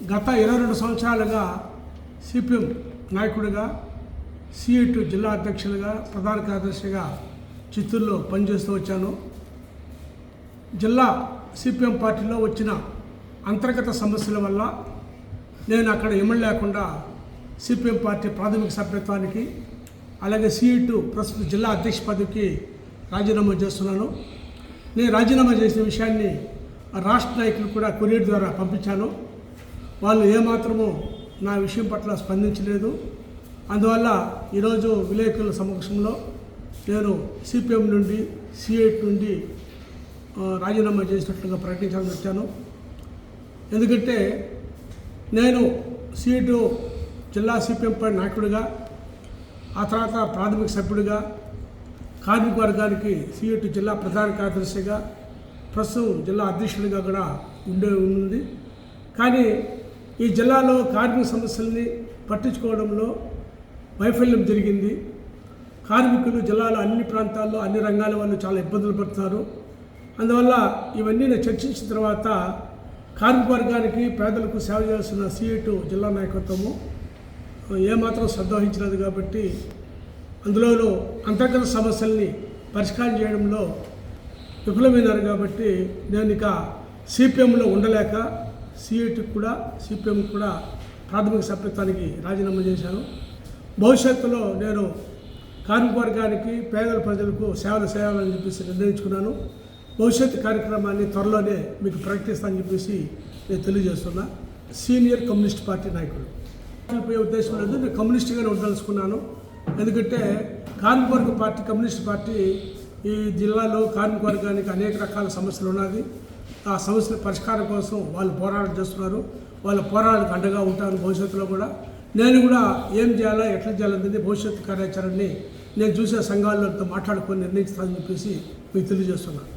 గత 22 సంవత్సరాలుగా సిపిఎం నాయకుడిగా, సిఐటి జిల్లా అధ్యక్షులుగా, ప్రధాన కార్యదర్శిగా చిత్తూరులో పనిచేస్తూ వచ్చాను. జిల్లా సిపిఎం పార్టీలో వచ్చిన అంతర్గత సమస్యల వల్ల నేను అక్కడ ఎమ్మెల్యే లేకుండా సిపిఎం పార్టీ ప్రాథమిక సభ్యత్వానికి, అలాగే సిఐటి ప్రస్తుత జిల్లా అధ్యక్ష పదవికి రాజీనామా చేస్తున్నాను. నేను రాజీనామా చేసిన విషయాన్ని రాష్ట్ర నాయకులు కూడా కొరియర్ ద్వారా పంపించాను. వాళ్ళు ఏమాత్రమూ నా విషయం పట్ల స్పందించలేదు. అందువల్ల ఈరోజు విలేకరుల సమక్షంలో నేను సిపిఎం నుండి, సిఐటి నుండి రాజీనామా చేసినట్లుగా ప్రకటించాలని వచ్చాను. ఎందుకంటే నేను సిఐటి జిల్లా సిపిఎం పార్టీ నాయకుడిగా, ఆ తర్వాత ప్రాథమిక సభ్యుడిగా, కార్మిక వర్గానికి సిఐటి జిల్లా ప్రధాన కార్యదర్శిగా, ప్రస్తుతం జిల్లా అధ్యక్షుడిగా కూడా ఉంది. కానీ ఈ జిల్లాలో కార్మిక సమస్యల్ని పట్టించుకోవడంలో వైఫల్యం జరిగింది. కార్మికులు జిల్లాలో అన్ని ప్రాంతాల్లో, అన్ని రంగాల వాళ్ళు చాలా ఇబ్బందులు పడుతున్నారు. అందువల్ల ఇవన్నీ నేను చర్చించిన తర్వాత కార్మిక వర్గానికి, పేదలకు సేవ చేస్తున్న సిఐటి జిల్లా నాయకత్వము ఏమాత్రం శ్రద్ధ వహించలేదు. కాబట్టి అందులో అంతర్గత సమస్యల్ని పరిష్కారం చేయడంలో విఫలమైనారు. కాబట్టి నేను ఇక సిపిఎంలో ఉండలేక సిఐటికి కూడా, సిపిఎం కూడా ప్రాథమిక సభ్యత్వానికి రాజీనామా చేశాను. భవిష్యత్తులో నేను కార్మిక వర్గానికి, పేదల ప్రజలకు సేవలు చేయాలని చెప్పేసి నిర్ణయించుకున్నాను. భవిష్యత్తు కార్యక్రమాన్ని త్వరలోనే మీకు ప్రకటిస్తానని చెప్పేసి నేను తెలియజేస్తున్నా. సీనియర్ కమ్యూనిస్ట్ పార్టీ నాయకుడు పోయే ఉద్దేశం లేదు. నేను కమ్యూనిస్ట్గానే ఉండదలుచుకున్నాను. ఎందుకంటే కార్మిక వర్గ పార్టీ, కమ్యూనిస్ట్ పార్టీ ఈ జిల్లాలో కార్మిక వర్గానికి అనేక రకాల సమస్యలు ఉన్నది. ఆ సమస్యల పరిష్కారం కోసం వాళ్ళు పోరాటం చేస్తున్నారు. వాళ్ళ పోరాటాలకు అండగా ఉంటాను. భవిష్యత్తులో కూడా నేను కూడా ఏం చేయాలా, ఎట్లా చేయాలనేది భవిష్యత్తు కార్యాచరణని నేను చూసే సంఘాలతో మాట్లాడుకొని నిర్ణయిస్తానని చెప్పేసి మీకు తెలియజేస్తున్నాను.